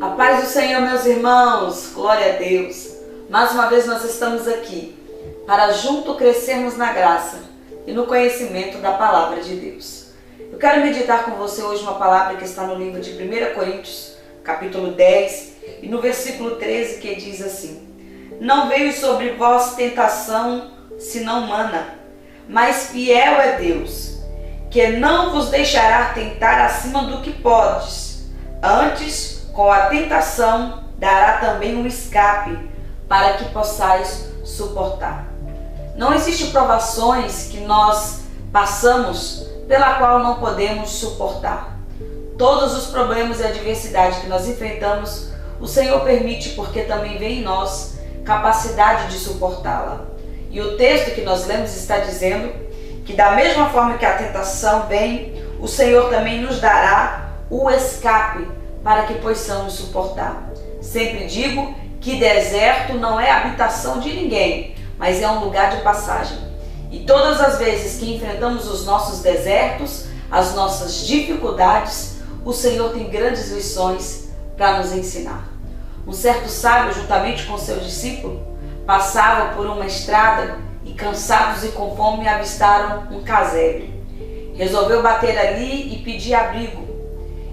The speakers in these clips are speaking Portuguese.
A paz do Senhor, meus irmãos, glória a Deus. Mais uma vez nós estamos aqui para junto crescermos na graça e no conhecimento da palavra de Deus. Eu quero meditar com você hoje uma palavra que está no livro de 1 Coríntios, capítulo 10, e no versículo 13, que diz assim: Não veio sobre vós tentação senão humana, mas fiel é Deus, que não vos deixará tentar acima do que podes. Antes, com a tentação, dará também um escape, para que possais suportar. Não existem provações que nós passamos pela qual não podemos suportar. Todos os problemas e adversidade que nós enfrentamos, o Senhor permite, porque também vê em nós capacidade de suportá-la. E o texto que nós lemos está dizendo que da mesma forma que a tentação vem, o Senhor também nos dará o escape para que possamos suportar. Sempre digo que deserto não é habitação de ninguém, mas é um lugar de passagem. E todas as vezes que enfrentamos os nossos desertos, as nossas dificuldades, o Senhor tem grandes lições para nos ensinar. Um certo sábio, juntamente com seu discípulo, passava por uma estrada e, cansados e com fome, avistaram um casebre. Resolveu bater ali e pedir abrigo.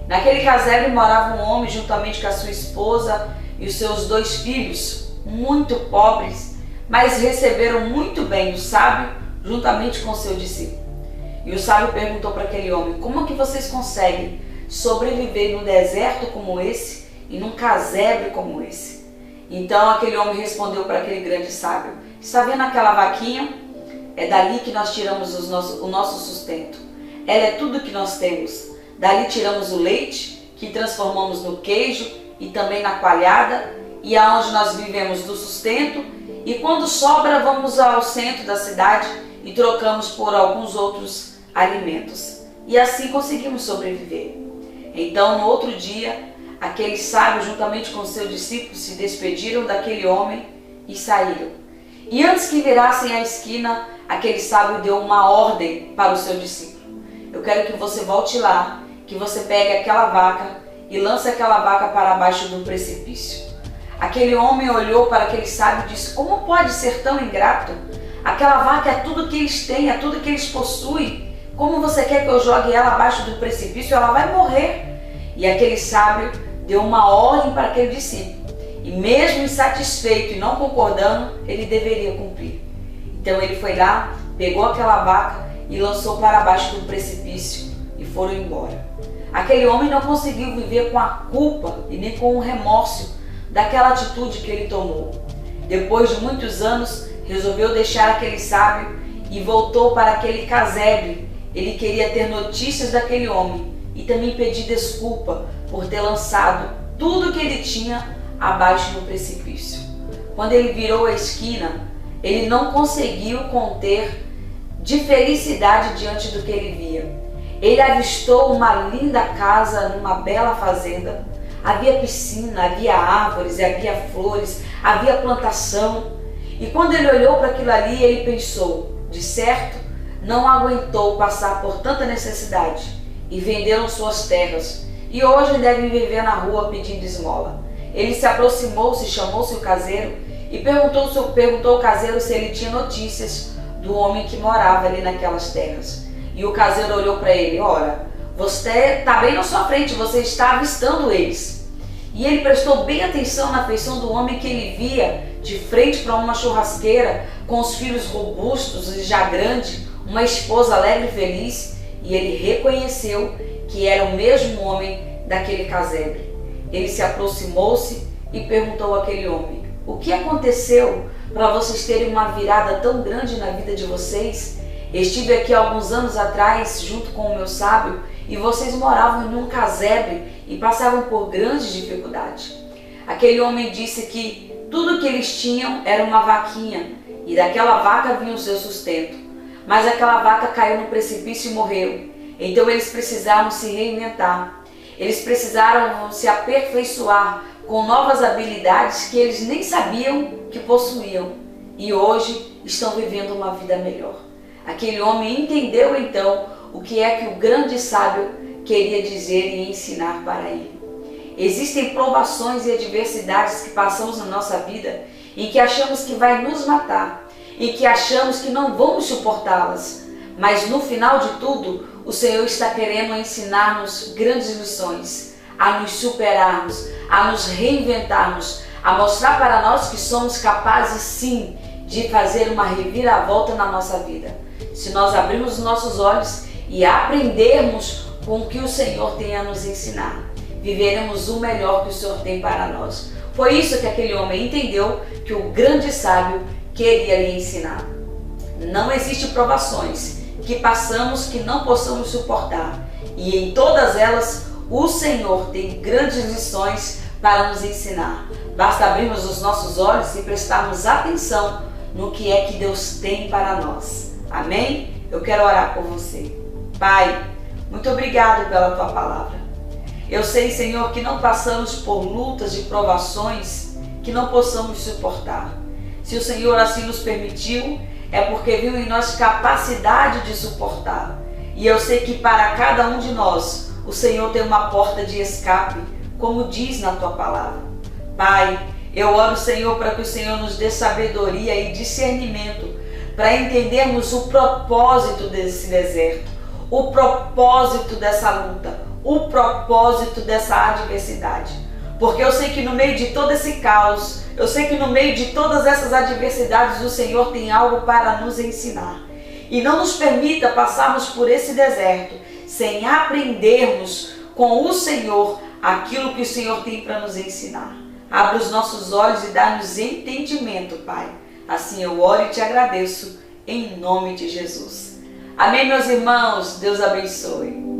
Naquele casebre morava um homem juntamente com a sua esposa e os seus 2 filhos, muito pobres, mas receberam muito bem o sábio juntamente com o seu discípulo. E o sábio perguntou para aquele homem: como é que vocês conseguem sobreviver num deserto como esse e num casebre como esse? Então aquele homem respondeu para aquele grande sábio: está vendo aquela vaquinha? É dali que nós tiramos o nosso sustento. Ela é tudo que nós temos. Dali tiramos o leite, que transformamos no queijo e também na coalhada, e aonde nós vivemos do sustento, e quando sobra vamos ao centro da cidade e trocamos por alguns outros alimentos. E assim conseguimos sobreviver. Então, no outro dia, aquele sábio, juntamente com seu discípulo, se despediram daquele homem e saíram. E antes que virassem a esquina, aquele sábio deu uma ordem para o seu discípulo: eu quero que você volte lá, que você pegue aquela vaca e lance aquela vaca para baixo do precipício. Aquele homem olhou para aquele sábio e disse: como pode ser tão ingrato? Aquela vaca é tudo que eles têm, é tudo que eles possuem. Como você quer que eu jogue ela abaixo do precipício? Ela vai morrer. E aquele sábio deu uma ordem para aquele discípulo. E mesmo insatisfeito e não concordando, ele deveria cumprir. Então ele foi lá, pegou aquela vaca e lançou para baixo do precipício e foram embora. Aquele homem não conseguiu viver com a culpa e nem com o remorso daquela atitude que ele tomou. Depois de muitos anos, resolveu deixar aquele sábio e voltou para aquele casebre. Ele queria ter notícias daquele homem e também pedir desculpa por ter lançado tudo que ele tinha abaixo no precipício. Quando ele virou a esquina, ele não conseguiu conter de felicidade diante do que ele via. Ele avistou uma linda casa numa bela fazenda. Havia piscina, havia árvores, havia flores, havia plantação. E quando ele olhou para aquilo ali, ele pensou: de certo, não aguentou passar por tanta necessidade e venderam suas terras. E hoje devem viver na rua pedindo esmola. Ele se aproximou-se, chamou-se o caseiro e perguntou ao caseiro se ele tinha notícias do homem que morava ali naquelas terras. E o caseiro olhou para ele: ora, você está bem na sua frente, você está avistando eles. E ele prestou bem atenção na feição do homem que ele via de frente para uma churrasqueira, com os filhos robustos e já grande, uma esposa alegre e feliz, e ele reconheceu que era o mesmo homem daquele casebre. Ele se aproximou-se e perguntou àquele homem: o que aconteceu para vocês terem uma virada tão grande na vida de vocês? Estive aqui alguns anos atrás, junto com o meu sábio, e vocês moravam em um casebre e passavam por grandes dificuldades. Aquele homem disse que tudo que eles tinham era uma vaquinha, e daquela vaca vinha o seu sustento. Mas aquela vaca caiu no precipício e morreu. Então eles precisaram se reinventar. Eles precisaram se aperfeiçoar com novas habilidades que eles nem sabiam que possuíam. E hoje estão vivendo uma vida melhor. Aquele homem entendeu então o que é que o grande sábio queria dizer e ensinar para ele. Existem provações e adversidades que passamos na nossa vida em que achamos que vai nos matar, em que achamos que não vamos suportá-las. Mas no final de tudo, o Senhor está querendo ensinar-nos grandes lições, a nos superarmos, a nos reinventarmos, a mostrar para nós que somos capazes sim de fazer uma reviravolta na nossa vida. Se nós abrirmos os nossos olhos e aprendermos com o que o Senhor tem a nos ensinar, viveremos o melhor que o Senhor tem para nós. Foi isso que aquele homem entendeu que o grande sábio queria lhe ensinar. Não existe provações que passamos que não possamos suportar, e em todas elas o Senhor tem grandes lições para nos ensinar. Basta abrirmos os nossos olhos e prestarmos atenção no que é que Deus tem para nós. Amém? Eu quero orar por você. Pai, muito obrigado pela Tua palavra. Eu sei, Senhor, que não passamos por lutas e provações que não possamos suportar. Se o Senhor assim nos permitiu, é porque viu em nós capacidade de suportar. E eu sei que para cada um de nós, o Senhor tem uma porta de escape, como diz na Tua palavra. Pai, eu oro, Senhor, para que o Senhor nos dê sabedoria e discernimento para entendermos o propósito desse deserto, o propósito dessa luta, o propósito dessa adversidade. Porque eu sei que no meio de todo esse caos, eu sei que no meio de todas essas adversidades, o Senhor tem algo para nos ensinar. E não nos permita passarmos por esse deserto sem aprendermos com o Senhor aquilo que o Senhor tem para nos ensinar. Abra os nossos olhos e dá-nos entendimento, Pai. Assim eu oro e te agradeço, em nome de Jesus. Amém, meus irmãos? Deus abençoe.